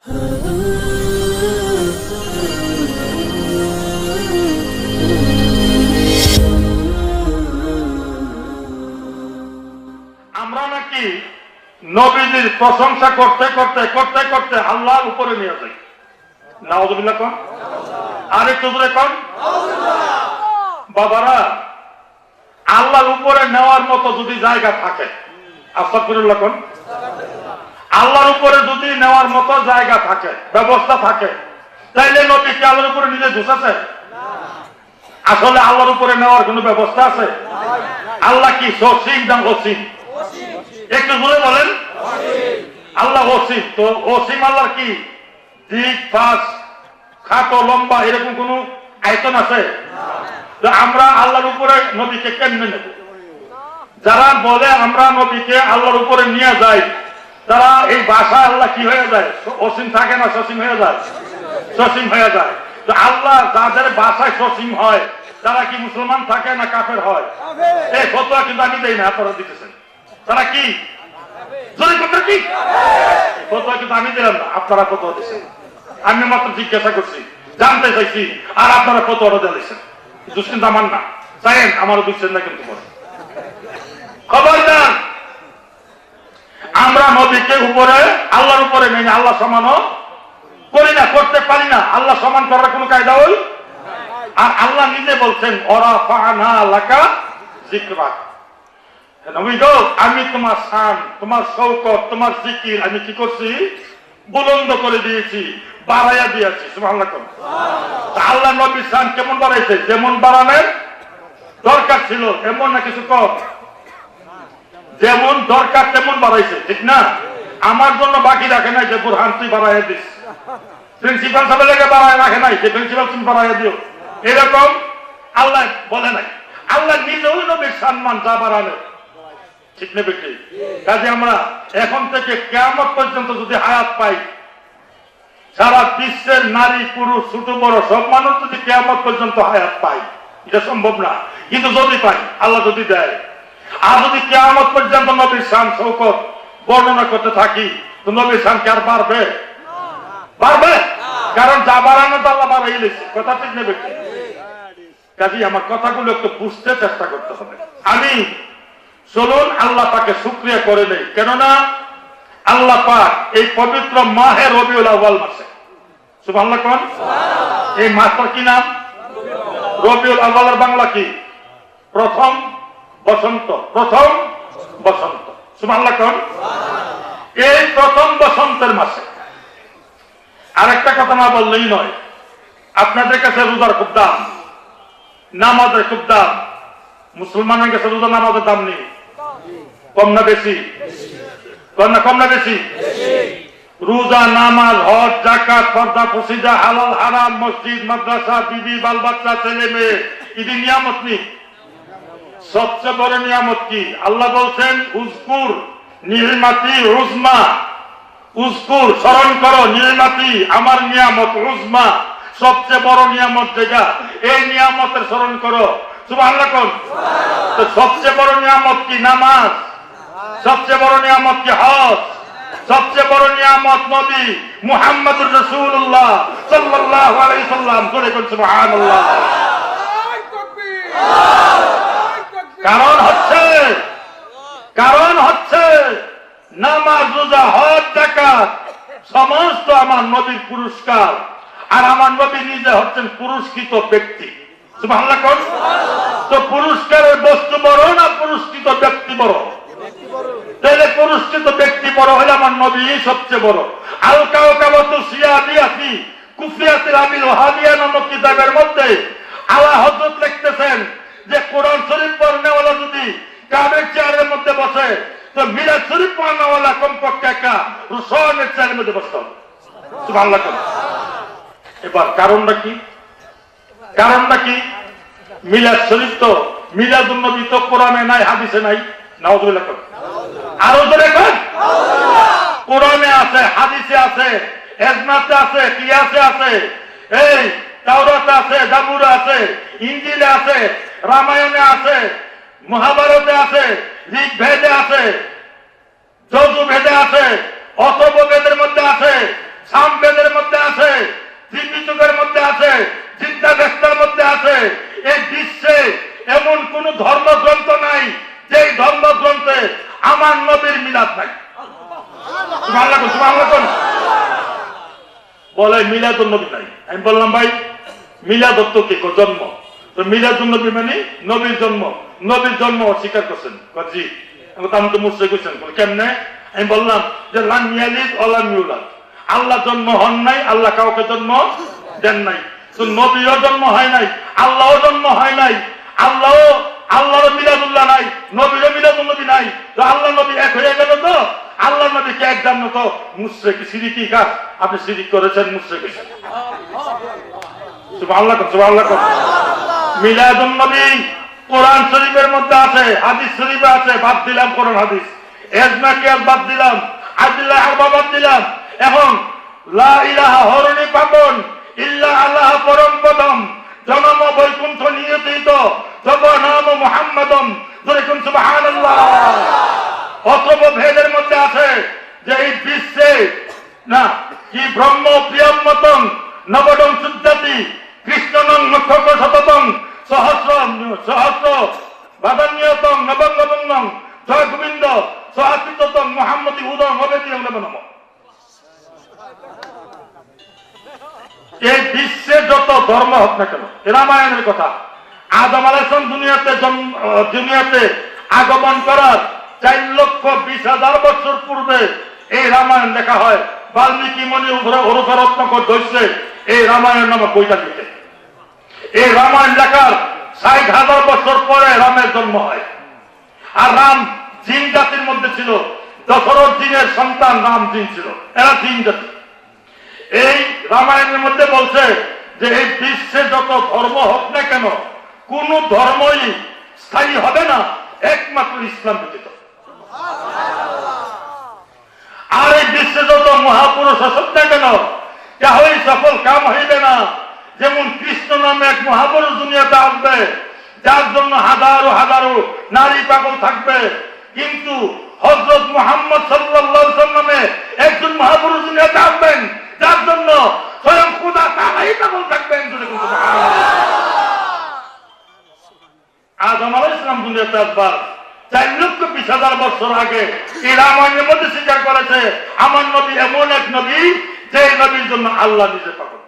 আমরা নাকি নবীজির প্রশংসা করতে করতে করতে করতে আল্লাহর উপরে নিয়ে যাই। নাউযুবিল্লাহ কোন, আর একটু জোরে কোন। বাবারা, আল্লাহর উপরে নেওয়ার মতো যদি জায়গা থাকে, আস্তাগফিরুল্লাহ কোন, আল্লাহর উপরে যদি নেওয়ার মতো জায়গা থাকে, ব্যবস্থা থাকে, তাইলে নবী কি আল্লাহর উপরে নিজে ঢুকাছে? আসলে আল্লাহর উপরে নেওয়ার কোন ব্যবস্থা আছে? আল্লাহ কি সসীম না অসীম? একটু জোরে বলেন। আল্লাহ অসীম। তো অসীম আল্লাহর কি দিক ফাঁস খাটো লম্বা এরকম কোন আয়তন আছে? তো আমরা আল্লাহর উপরে নবীকে কেমনে নেব? যারা বলে আমরা নবীকে আল্লাহর উপরে নিয়ে যাই, তারা এই ভাষা আল্লাহ কি হয়ে যায়? অসীম থাকে না, সসীম হয়ে যায়? সসীম হয়ে যায়। তো আল্লাহ যাদের ভাষায় সসীম হয় তারা কি মুসলমান থাকে না কাফের হয়? এই ফতোয়া কিন্তু আমি দেই না, আপনারা দিতেছেন। তারা কি জোরে কথা কি ফতোয়া কিন্তু আমি দিলাম না, আপনারা ফতোয়া দিচ্ছেন। আমি মাত্র জিজ্ঞাসা করছি, জানতে চাইছি, আর আপনারা ফতোয়াটা দিয়েছেন। দুশ্চিন্তা আমার না, চাইেন আমারও দুশ্চিন্তা কিন্তু করে। খবরদার, আমরা নবীকে উপরে আল্লাহর উপরে নেই, আল্লাহ সমানও করি না, করতে পারি না। আল্লাহ সমান করার কোন কায়দা ওই। আর আল্লাহ নিজে বলছেন ওরাফা'না লাকা যিকরাক, নবী গো, আমি তোমার শান, তোমার শওকত, তোমার জিকির আমি কি করছি? বুলন্দ করে দিয়েছি, বাড়াইয়া দিয়েছি। সুবহানাল্লাহ। আল্লাহ নবীর শান কেমন বাড়াইছে? যেমন বাড়ানোর দরকার ছিল এমন না, কিছু কম, যেমন দরকার তেমন বাড়াইছে, ঠিক না? আমার জন্য বাকি রাখে নাই যে বুরহান তুই বাড়াইয়া দিস, প্রিন্সিপাল সাহেব লেগে বাড়ায় রাখে নাই যে প্রিন্সিপাল তুমি বাড়াইয়া দিও, এরকম আল্লাহ বলে নাই। আল্লাহ নিজেও নবীর সম্মান যা বাড়ানো, ঠিক না বেটি? কাজে আমরা এখন থেকে কিয়ামত পর্যন্ত যদি হায়াত পাই, সারা বিশ্বের নারী পুরুষ ছোট বড় সব মানুষ যদি কিয়ামত পর্যন্ত হায়াত পাই, এটা সম্ভব না, কিন্তু যদি পাই, আল্লাহ যদি দেয়, আর যদি কিয়ামত পর্যন্ত নবীর শান শওকত বর্ণনা করতে থাকি, তো নবীর শান কি আর বাড়বে? বাড়বে? কারণ যা বাড়ানো তো আল্লাহ বাড়াই দিয়েছে। কথা ঠিক নেবে? কাজে আমার কথাগুলো একটু বুঝতে চেষ্টা করতে হবে। আমি চলুন আল্লাহ পাকে শুকরিয়া করে নেই, কেননা আল্লাহ পাক এই পবিত্র মাহে রবিউল আউয়াল মাসে, সুবহানাল্লাহ কোন, এই মাসটার কি নাম? রবিউল আউয়ালের বাংলা কি? প্রথম বসন্ত। প্রথম বসন্ত, সুবহানাল্লাহ কোন। এই প্রথম বসন্তের মাসে আরেকটা কথা না বললেই নয়, আপনাদের কাছে রোজার খুব দাম, নামাজের খুব দাম। মুসলমানের কাছে রোজা নামাজের দাম নেই। কম না বেশি? কম না বেশি? রোজা, নামাজ, হজ, যাকাত, পর্দা, ফসিদা, হালাল হারাম, মসজিদ, মাদ্রাসা, বিবি, বাল বাচ্চা, ছেলে মেয়ে, ইদি নিয়ামত নেই। সবচেয়ে বড় নিয়ামত কি? আল্লাহ বলছেন উযকুর নি'মাতি উযমা, উযকুর স্মরণ করো নি'মাতি আমার নিয়ামত উযমা, সবচেয়ে বড় নিয়ামত যেটা, এই নিয়ামতের স্মরণ করো। সুবহানাল্লাহ কোন। তো সবচেয়ে বড় নিয়ামত কি? নামাজ। সবচেয়ে বড় নিয়ামত কি? হজ। সবচেয়ে বড় নিয়ামত নবী মুহাম্মদুর রাসূলুল্লাহ সাল্লাল্লাহু আলাইহি সাল্লাম। জোরে বলুন সুবহানাল্লাহ। কারণ হচ্ছে নামাজ, রোজা, হজ, যাকাত সমস্ত আমার নবীর পুরস্কার, আর আমার নবী নিজে হচ্ছেন পুরস্কৃত ব্যক্তি। সুবহানাল্লাহ কোন। তো পুরস্কারের বস্তু বড় না পুরস্কৃত ব্যক্তি বড়? তাহলে পুরস্কৃত ব্যক্তি বড় হলে আমার নবী সবচেয়ে বড়। আল কাওকাবাতু সিয়াদিয়াতি কুফরিয়াতিল আবিল ওয়াহাবিয়া নামক কিতাবের মধ্যে আলা হযরত লিখতেছেন যে কোরআন শরীফ পড়নেওয়ালা যদি কাবের চেয়ারের মধ্যে বসে, তো মিলাদ শরীফ পড়নেওয়ালা কমপক্ষে একটা রুসনের চেয়ারের মধ্যে বসতে হবে। সুবহানাল্লাহ। এবার কারণটা কি? কারণটা কি? মিলাদ শরীফ তো, মিলাদুন নবী তো কোরআনে নাই, হাদিসে নাই। নাউযুবিল্লাহ। আরো জোরে কর। কোরআনে আছে, হাদিসে আছে, ইজমাতে আছে, কিয়াসে আছে, এই তাওরাতে আছে, জাবুরে আছে, ইনজিলে আছে, রামায়ণে আছে, মহাভারতে আছে, ঋগ্বেদে আছে, যজুর্বেদে আছে, অথর্ববেদের মধ্যে আছে, সামবেদের মধ্যে আছে, জিন্দি যুগের মধ্যে আছে, চিন্তা ব্যস্তার মধ্যে আছে। এই বিশ্বে এমন কোন ধর্মগ্রন্থ নাই যে ধর্মগ্রন্থে আমার নবীর মিলাদ নাই। বলে মিলাদুন নবী নাই। আমি বললাম ভাই মিলাদ তো কি জন্ম, তো মিলাদুন নবী মানে নবীর জন্ম, নবীর জন্ম অস্বীকার করছেন। জি আমি তো মুসলিম করছেন কেমনে? আমি বললাম যে লাম ইয়ালিদ ওয়া লাম ইউলাদ, আল্লাহ জন্ম হন নাই, আল্লাহ কাউকে জন্ম দেন নাই। তো নবীরও জন্ম হয় নাই, আল্লাহও জন্ম হয় নাই, আল্লাহর মিলাদুল্লাহ নাই, নবীরও মিলাদুন নবী নাই। তো আল্লাহ নবী এক হয়ে গেল, তো আল্লাহ নবীকে এক জানো তো মুশরিক সিরিকি কাজ, আপনি সিরিক করেছেন, মুশরিক হয়েছেন। সুবহানাল্লাহ সুবহানাল্লাহ। মিলাদুন নবী কোরআন শরীফের মধ্যে আছে, হাদিস শরীফে আছে, বাদ দিলাম কোরআন হাদিস, এজমা কিয়াস বাদ দিলাম, আদিল্লাহ আরবা বাদ দিলাম। এখন লা ইলাহা হরণি পাবন ইল্লা আল্লাহ পরম পদম জনম বৈকুণ্ঠ নিয়তিত তব নাম মুহাম্মাদম যেরকম সুবহানাল্লাহ। অথবা ভেদের মধ্যে আছে যে এই বিশ্বে না কি ব্রহ্ম প্রিয়ম মতং নবডং শুদ্ধাতি কৃষ্ণনং মুখ্যক শততং সহস্র সহস্র বাদান্যতং নবং নবং জয় গোবিন্দ সহাচিততং মুহাম্মদি উদং অবেদিয়ং নম। এই বিশ্বে যত ধর্ম হোক না কেন, রামায়ণের কথা, আদম আলাইহিস সালাম দুনিয়াতে আগমন করার 4,20,000 বছর পূর্বে এই রামায়ণ লেখা হয়। বাল্মীকি মনি ওরফে রত্নকর ধরছে এই রামায়ণ নামক বইটা লিখে। এই রামায়ণ লেখার 60,000 বছর পরে রামের জন্ম হয়। আর রাম জিন জাতির মধ্যে ছিল, দশরথ জিনের সন্তান রাম জিন ছিল, এরা জিন জাতি। এই রামায়ণের মধ্যে বলছে যে এই বিশ্বে যত ধর্ম হোক না কেন, কোন ধর্মই স্থায়ী হবে না একমাত্র ইসলাম ব্যতীত। আর এই বিশ্বে যত মহাপুরুষ আসুক না কেন, কেহই সফল কাম হইবে না। যেমন কৃষ্ণ নামে এক মহাপুরুষ দুনিয়াতে আসবে, যার জন্য হাজারো হাজারো নারী পাগল থাকবে, কিন্তু হযরত মুহাম্মদ সাল্লাল্লাহু আলাইহি ওয়াসাল্লামে একজন মহাপুরুষ দুনিয়াতে আসবেন, যার জন্য স্বয়ং খোদা তাআলাই পাগল থাকবেন। আদম আলাইহিস সালাম দুনিয়াতে আসবার 4,20,000 বছর আগে এই রামায়ণের মধ্যে স্বীকার করেছে আমার নবী এমন এক নবী যে নবীর জন্য আল্লাহ নিজে পাগল।